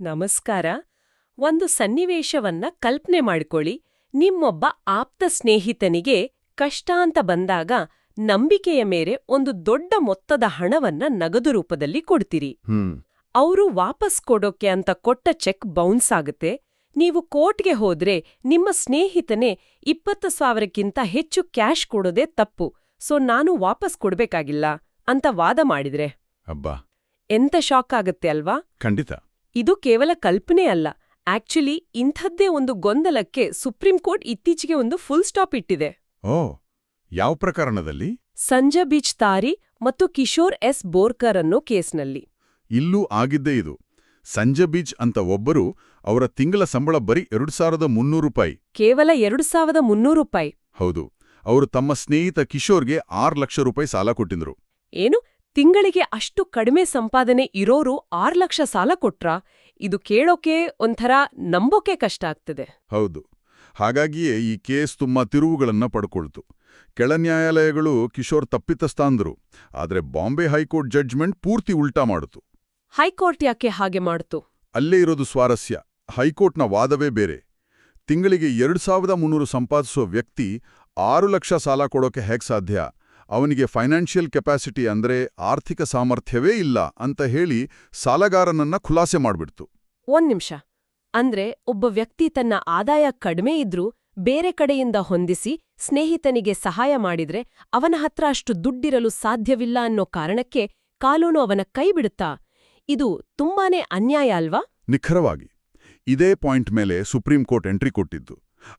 ನಮಸ್ಕಾರ. ಒಂದು ಸನ್ನಿವೇಶವನ್ನ ಕಲ್ಪನೆ ಮಾಡ್ಕೊಳ್ಳಿ. ನಿಮ್ಮೊಬ್ಬ ಆಪ್ತ ಸ್ನೇಹಿತನಿಗೆ ಕಷ್ಟ ಅಂತ ಬಂದಾಗ ನಂಬಿಕೆಯ ಮೇರೆ ಒಂದು ದೊಡ್ಡ ಮೊತ್ತದ ಹಣವನ್ನ ನಗದು ರೂಪದಲ್ಲಿ ಕೊಡ್ತೀರಿ. ಅವರು ವಾಪಸ್ ಕೊಡೋಕೆ ಅಂತ ಕೊಟ್ಟ ಚೆಕ್ ಬೌನ್ಸ್ ಆಗುತ್ತೆ. ನೀವು ಕೋರ್ಟ್ಗೆ ಹೋದ್ರೆ ನಿಮ್ಮ ಸ್ನೇಹಿತನೇ 20,000ಕ್ಕಿಂತ ಹೆಚ್ಚು ಕ್ಯಾಶ್ ಕೊಡೋದೇ ತಪ್ಪು, ಸೊ ನಾನು ವಾಪಸ್ ಕೊಡ್ಬೇಕಾಗಿಲ್ಲ ಅಂತ ವಾದ ಮಾಡಿದ್ರೆ ಅಬ್ಬಾ, ಎಂತ ಶಾಕ್ ಆಗತ್ತೆ ಅಲ್ವಾ? ಖಂಡಿತ. ಇದು ಕೇವಲ ಕಲ್ಪನೆ ಅಲ್ಲ. ಆಕ್ಚುಲಿ ಇಂಥದ್ದೇ ಒಂದು ಗೊಂದಲಕ್ಕೆ ಸುಪ್ರೀಂ ಕೋರ್ಟ್ ಇತ್ತೀಚೆಗೆ ಒಂದು ಫುಲ್ ಸ್ಟಾಪ್ ಇಟ್ಟಿದೆ. ಓ, ಯಾವ ಪ್ರಕರಣದಲ್ಲಿ? ಸಂಜಯ್ ಬಿಜ್ತಾರಿ ಮತ್ತು ಕಿಶೋರ್ ಎಸ್ ಬೋರ್ಕರ್ ಅನ್ನೋ ಕೇಸ್ನಲ್ಲಿ. ಇಲ್ಲೂ ಆಗಿದ್ದೇ ಇದು. ಸಂಜಯ್ ಬಿಜ್ ಅಂತ ಒಬ್ಬರು, ಅವರ ತಿಂಗಳ ಸಂಬಳ ಬರೀ 2,300 ರೂಪಾಯಿ. ಕೇವಲ 2,300 ರೂಪಾಯಿ? ಹೌದು. ಅವರು ತಮ್ಮ ಸ್ನೇಹಿತ ಕಿಶೋರ್ಗೆ 6 ಲಕ್ಷ ರೂಪಾಯಿ ಸಾಲ ಕೊಟ್ಟಿದ್ರು. ಏನು, ತಿಂಗಳಿಗೆ ಅಷ್ಟು ಕಡಿಮೆ ಸಂಪಾದನೆ ಇರೋರು 6 ಲಕ್ಷ ಸಾಲ ಕೊಟ್ರಾ? ಇದು ಕೇಳೋಕೆ ಒಂಥರ ನಂಬೋಕೆ ಕಷ್ಟ ಆಗ್ತದೆ. ಹೌದು. ಹಾಗಾಗಿಯೇ ಈ ಕೇಸ್ ತುಂಬಾ ತಿರುವುಗಳನ್ನ ಪಡ್ಕೊಳ್ತು. ಕೆಳ ನ್ಯಾಯಾಲಯಗಳು ಕಿಶೋರ್ ತಪ್ಪಿತಸ್ಥ ಅಂದ್ರು, ಆದ್ರೆ ಬಾಂಬೆ ಹೈಕೋರ್ಟ್ ಜಡ್ಜ್ಮೆಂಟ್ ಪೂರ್ತಿ ಉಲ್ಟಾ ಮಾಡಿತು. ಹೈಕೋರ್ಟ್ ಯಾಕೆ ಹಾಗೆ ಮಾಡ್ತು? ಅಲ್ಲೇ ಇರೋದು ಸ್ವಾರಸ್ಯ. ಹೈಕೋರ್ಟ್ನ ವಾದವೇ ಬೇರೆ. ತಿಂಗಳಿಗೆ 2,300 ಸಂಪಾದಿಸುವ ವ್ಯಕ್ತಿ 6 ಲಕ್ಷ ಸಾಲ ಕೊಡೋಕೆ ಹೇಗೆ ಸಾಧ್ಯ? ಅವನಿಗೆ ಫೈನಾನ್ಷಿಯಲ್ ಕೆಪಾಸಿಟಿ ಅಂದ್ರೆ ಆರ್ಥಿಕ ಸಾಮರ್ಥ್ಯವೇ ಇಲ್ಲ ಅಂತ ಹೇಳಿ ಸಾಲಗಾರನನ್ನ ಖುಲಾಸೆ ಮಾಡ್ಬಿಡ್ತು. ಒಂದ್ ನಿಮಿಷ. ಅಂದ್ರೆ ಒಬ್ಬ ವ್ಯಕ್ತಿ ತನ್ನ ಆದಾಯ ಕಡಿಮೆ ಇದ್ರೂ ಬೇರೆ ಕಡೆಯಿಂದ ಹೊಂದಿಸಿ ಸ್ನೇಹಿತನಿಗೆ ಸಹಾಯ ಮಾಡಿದ್ರೆ ಅವನ ಹತ್ರ ಅಷ್ಟು ದುಡ್ಡಿರಲು ಸಾಧ್ಯವಿಲ್ಲ ಅನ್ನೋ ಕಾರಣಕ್ಕೆ ಕಾನೂನು ಅವನ ಕೈ ಬಿಡುತ್ತಾ? ಇದು ತುಂಬಾನೇ ಅನ್ಯಾಯ ಅಲ್ವಾ? ನಿಖರವಾಗಿ. ಇದೇ ಪಾಯಿಂಟ್ ಮೇಲೆ ಸುಪ್ರೀಂ ಕೋರ್ಟ್ ಎಂಟ್ರಿ ಕೊಟ್ಟಿದ್ದು.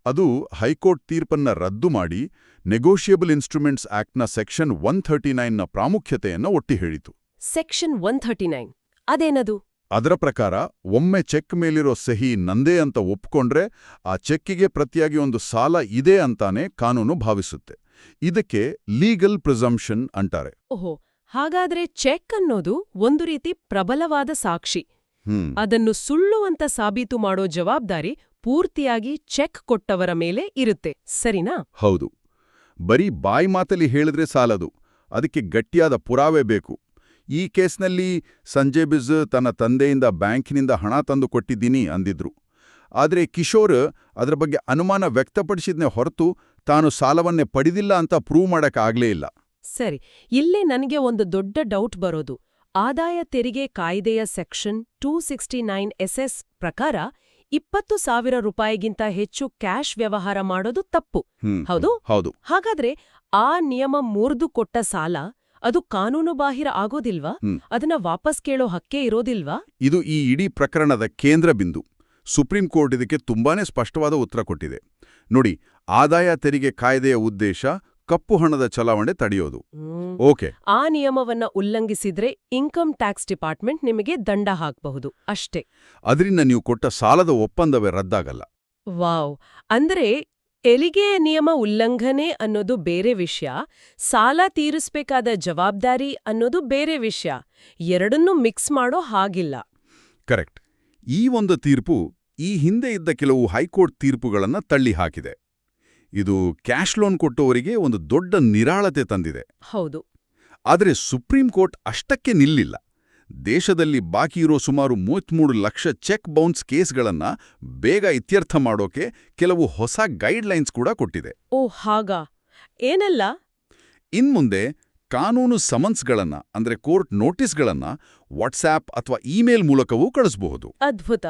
ಅದು ಹೈಕೋರ್ಟ್ ತೀರ್ಪನ್ನ ರದ್ದು ಮಾಡಿ ನೆಗೋಷಿಯಬಲ್ ಇನ್ಸ್ಟ್ರೂಮೆಂಟ್ಸ್ ಆಕ್ಟ್ನ ಸೆಕ್ಷನ್ 139ನ ಪ್ರಾಮುಖ್ಯತೆಯನ್ನ ಒತ್ತಿ ಹೇಳಿತು. ಸೆಕ್ಷನ್ 139 ಅದೇನದು? ಅದರ ಪ್ರಕಾರ ಒಮ್ಮೆ ಚೆಕ್ ಮೇಲಿರೋ ಸಹಿ ನಂದೇ ಅಂತ ಒಪ್ಕೊಂಡ್ರೆ ಆ ಚೆಕ್ಕಿಗೆ ಪ್ರತಿಯಾಗಿ ಒಂದು ಸಾಲ ಇದೆ ಅಂತಾನೆ ಕಾನೂನು ಭಾವಿಸುತ್ತೆ. ಇದಕ್ಕೆ ಲೀಗಲ್ ಪ್ರಿಸಂಪ್ಷನ್ ಅಂತಾರೆ. ಓಹೋ, ಹಾಗಾದ್ರೆ ಚೆಕ್ ಅನ್ನೋದು ಒಂದು ರೀತಿ ಪ್ರಬಲವಾದ ಸಾಕ್ಷಿ. ಅದನ್ನು ಸುಳ್ಳು ಅಂತ ಸಾಬೀತು ಮಾಡೋ ಜವಾಬ್ದಾರಿ ಪೂರ್ತಿಯಾಗಿ ಚೆಕ್ ಕೊಟ್ಟವರ ಮೇಲೆ ಇರುತ್ತೆ, ಸರಿನಾ? ಹೌದು. ಬರೀ ಬಾಯಿ ಮಾತಲ್ಲಿ ಹೇಳಿದ್ರೆ ಸಾಲದು, ಅದಕ್ಕೆ ಗಟ್ಟಿಯಾದ ಪುರಾವೆ ಬೇಕು. ಈ ಕೇಸ್ನಲ್ಲಿ ಸಂಜಯ್ ಬಿಜ್ ತನ್ನ ತಂದೆಯಿಂದ ಬ್ಯಾಂಕಿನಿಂದ ಹಣ ತಂದು ಕೊಟ್ಟಿದ್ದೀನಿ ಅಂದಿದ್ರು. ಆದರೆ ಕಿಶೋರ್ ಅದರ ಬಗ್ಗೆ ಅನುಮಾನ ವ್ಯಕ್ತಪಡಿಸಿದ್ನೇ ಹೊರತು ತಾನು ಸಾಲವನ್ನೇ ಪಡೆದಿಲ್ಲ ಅಂತ ಪ್ರೂವ್ ಮಾಡಕ್ಕಾಗ್ಲೇ ಇಲ್ಲ. ಸರಿ, ಇಲ್ಲೇ ನನಗೆ ಒಂದು ದೊಡ್ಡ ಡೌಟ್ ಬರೋದು. ಆದಾಯ ತೆರಿಗೆ ಕಾಯ್ದೆಯ ಸೆಕ್ಷನ್ 269 SS ಪ್ರಕಾರ 20,000 ರೂಪಾಯಿಗಿಂತ ಹೆಚ್ಚು ಕ್ಯಾಶ್ ವ್ಯವಹಾರ ಮಾಡೋದು ತಪ್ಪು, ಹೌದು? ಹೌದು. ಹಾಗಾದ್ರೆ ಆ ನಿಯಮ ಮುರಿದು ಕೊಟ್ಟ ಸಾಲ ಅದು ಕಾನೂನುಬಾಹಿರ ಆಗೋದಿಲ್ವಾ? ಅದನ್ನ ವಾಪಸ್ ಕೇಳೋ ಹಕ್ಕೇ ಇರೋದಿಲ್ವಾ? ಇದು ಈ ಇಡೀ ಪ್ರಕರಣದ ಕೇಂದ್ರ ಬಿಂದು. ಸುಪ್ರೀಂ ಕೋರ್ಟ್ ಇದಕ್ಕೆ ತುಂಬಾನೇ ಸ್ಪಷ್ಟವಾದ ಉತ್ತರ ಕೊಟ್ಟಿದೆ. ನೋಡಿ, ಆದಾಯ ತೆರಿಗೆ ಕಾಯ್ದೆಯ ಉದ್ದೇಶ ಕಪ್ಪು ಹಣದ ಚಲಾವಣೆ ತಡೆಯೋದು. ಓಕೆ, ಆ ನಿಯಮವನ್ನ ಉಲ್ಲಂಘಿಸಿದ್ರೆ ಇನ್ಕಮ್ ಟ್ಯಾಕ್ಸ್ ಡಿಪಾರ್ಟ್ಮೆಂಟ್ ನಿಮಗೆ ದಂಡ ಹಾಕಬಹುದು, ಅಷ್ಟೇ. ಅದರಿಂದ ನೀವು ಕೊಟ್ಟ ಸಾಲದ ಒಪ್ಪಂದವೇ ರದ್ದಾಗಲ್ಲ. ವಾವ್! ಅಂದ್ರೆ ತೆರಿಗೆ ನಿಯಮ ಉಲ್ಲಂಘನೆ ಅನ್ನೋದು ಬೇರೆ ವಿಷಯ, ಸಾಲ ತೀರಿಸ್ಬೇಕಾದ ಜವಾಬ್ದಾರಿ ಅನ್ನೋದು ಬೇರೆ ವಿಷಯ. ಎರಡನ್ನೂ ಮಿಕ್ಸ್ ಮಾಡೋ ಹಾಗಿಲ್ಲ. ಕರೆಕ್ಟ್. ಈ ಒಂದು ತೀರ್ಪು ಈ ಹಿಂದೆ ಇದ್ದ ಕೆಲವು ಹೈಕೋರ್ಟ್ ತೀರ್ಪುಗಳನ್ನ ತಳ್ಳಿ ಹಾಕಿದೆ. ಇದು ಕ್ಯಾಶ್ ಲೋನ್ ಕೊಟ್ಟವರಿಗೆ ಒಂದು ದೊಡ್ಡ ನಿರಾಳತೆ ತಂದಿದೆ. ಹೌದು. ಆದರೆ ಸುಪ್ರೀಂ ಕೋರ್ಟ್ ಅಷ್ಟಕ್ಕೆ ನಿಲ್ಲಿಲ್ಲ. ದೇಶದಲ್ಲಿ ಬಾಕಿ ಇರೋ ಸುಮಾರು 33 ಲಕ್ಷ ಚೆಕ್ ಬೌನ್ಸ್ ಕೇಸ್ಗಳನ್ನ ಬೇಗ ಇತ್ಯರ್ಥ ಮಾಡೋಕೆ ಕೆಲವು ಹೊಸ ಗೈಡ್ಲೈನ್ಸ್ ಕೂಡ ಕೊಟ್ಟಿದೆ. ಓ, ಹಾಗಾ? ಏನೆಲ್ಲ? ಇನ್ಮುಂದೆ ಕಾನೂನು ಸಮನ್ಸ್ಗಳನ್ನ ಅಂದ್ರೆ ಕೋರ್ಟ್ ನೋಟಿಸ್ಗಳನ್ನ ವಾಟ್ಸ್ಆಪ್ ಅಥವಾ ಇಮೇಲ್ ಮೂಲಕವೂ ಕಳಿಸಬಹುದು. ಅದ್ಭುತ.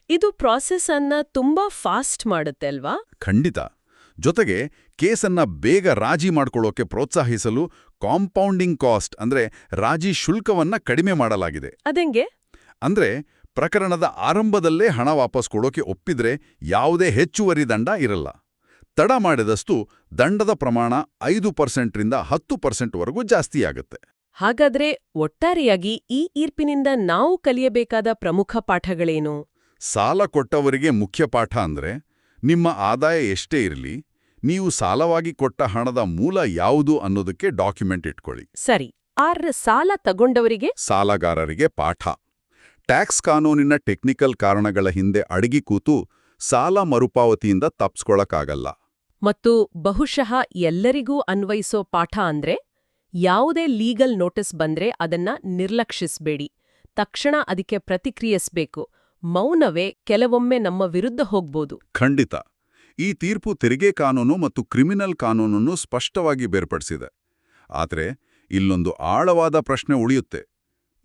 ಇದು ಪ್ರಾಸೆಸ್ ಅನ್ನ ತುಂಬಾ ಫಾಸ್ಟ್ ಮಾಡುತ್ತೆ ಅಲ್ವಾ? ಖಂಡಿತ. ಜೊತೆಗೆ ಕೇಸನ್ನ ಬೇಗ ರಾಜಿ ಮಾಡ್ಕೊಳ್ಳೋಕೆ ಪ್ರೋತ್ಸಾಹಿಸಲು ಕಾಂಪೌಂಡಿಂಗ್ ಕಾಸ್ಟ್ ಅಂದ್ರೆ ರಾಜಿ ಶುಲ್ಕವನ್ನ ಕಡಿಮೆ ಮಾಡಲಾಗಿದೆ. ಅದೆಂಗೆ? ಅಂದ್ರೆ ಪ್ರಕರಣದ ಆರಂಭದಲ್ಲೇ ಹಣ ವಾಪಸ್ ಕೊಡೋಕೆ ಒಪ್ಪಿದ್ರೆ ಯಾವುದೇ ಹೆಚ್ಚುವರಿ ದಂಡ ಇರಲ್ಲ. ತಡ ಮಾಡಿದಷ್ಟು ದಂಡದ ಪ್ರಮಾಣ 5%ರಿಂದ 10%ವರೆಗೂ ಜಾಸ್ತಿಯಾಗುತ್ತೆ. ಹಾಗಾದ್ರೆ ಒಟ್ಟಾರೆಯಾಗಿ ಈ ತೀರ್ಪಿನಿಂದ ನಾವು ಕಲಿಯಬೇಕಾದ ಪ್ರಮುಖ ಪಾಠಗಳೇನು? ಸಾಲ ಕೊಟ್ಟವರಿಗೆ ಮುಖ್ಯ ಪಾಠ ಅಂದ್ರೆ, ನಿಮ್ಮ ಆದಾಯ ಎಷ್ಟೇ ಇರಲಿ, ನೀವು ಸಾಲವಾಗಿ ಕೊಟ್ಟ ಹಣದ ಮೂಲ ಯಾವುದು ಅನ್ನೋದಕ್ಕೆ ಡಾಕ್ಯುಮೆಂಟ್ ಇಟ್ಕೊಳ್ಳಿ. ಸರಿ. ಸಾಲ ತಗೊಂಡವರಿಗೆ? ಸಾಲಗಾರರಿಗೆ ಪಾಠ. ಟ್ಯಾಕ್ಸ್ ಕಾನೂನಿನ ಟೆಕ್ನಿಕಲ್ ಕಾರಣಗಳ ಹಿಂದೆ ಅಡಗಿ ಕೂತು ಸಾಲ ಮರುಪಾವತಿಯಿಂದ ತಪ್ಸ್ಕೊಳಕ್ಕಾಗಲ್ಲ. ಮತ್ತು ಬಹುಶಃ ಎಲ್ಲರಿಗೂ ಅನ್ವಯಿಸೋ ಪಾಠ ಅಂದ್ರೆ, ಯಾವುದೇ ಲೀಗಲ್ ನೋಟಿಸ್ ಬಂದ್ರೆ ಅದನ್ನ ನಿರ್ಲಕ್ಷಿಸ್ಬೇಡಿ. ತಕ್ಷಣ ಅದಕ್ಕೆ ಪ್ರತಿಕ್ರಿಯಿಸ್ಬೇಕು. ಮೌನವೇ ಕೆಲವೊಮ್ಮೆ ನಮ್ಮ ವಿರುದ್ಧ ಹೋಗ್ಬೋದು. ಖಂಡಿತ. ಈ ತೀರ್ಪು ತೆರಿಗೆ ಕಾನೂನು ಮತ್ತು ಕ್ರಿಮಿನಲ್ ಕಾನೂನನ್ನು ಸ್ಪಷ್ಟವಾಗಿ ಬೇರ್ಪಡಿಸಿದೆ. ಆದರೆ ಇಲ್ಲೊಂದು ಆಳವಾದ ಪ್ರಶ್ನೆ ಉಳಿಯುತ್ತೆ.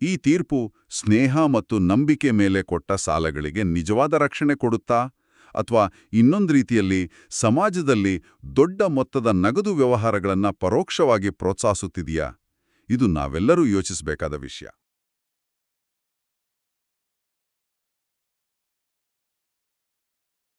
ಈ ತೀರ್ಪು ಸ್ನೇಹ ಮತ್ತು ನಂಬಿಕೆ ಮೇಲೆ ಕೊಟ್ಟ ಸಾಲಗಳಿಗೆ ನಿಜವಾದ ರಕ್ಷಣೆ ಕೊಡುತ್ತಾ? ಅಥವಾ ಇನ್ನೊಂದು ರೀತಿಯಲ್ಲಿ ಸಮಾಜದಲ್ಲಿ ದೊಡ್ಡ ಮೊತ್ತದ ನಗದು ವ್ಯವಹಾರಗಳನ್ನು ಪರೋಕ್ಷವಾಗಿ ಪ್ರೋತ್ಸಾಹಿಸುತ್ತಿದೆಯಾ? ಇದು ನಾವೆಲ್ಲರೂ ಯೋಚಿಸಬೇಕಾದ ವಿಷಯ.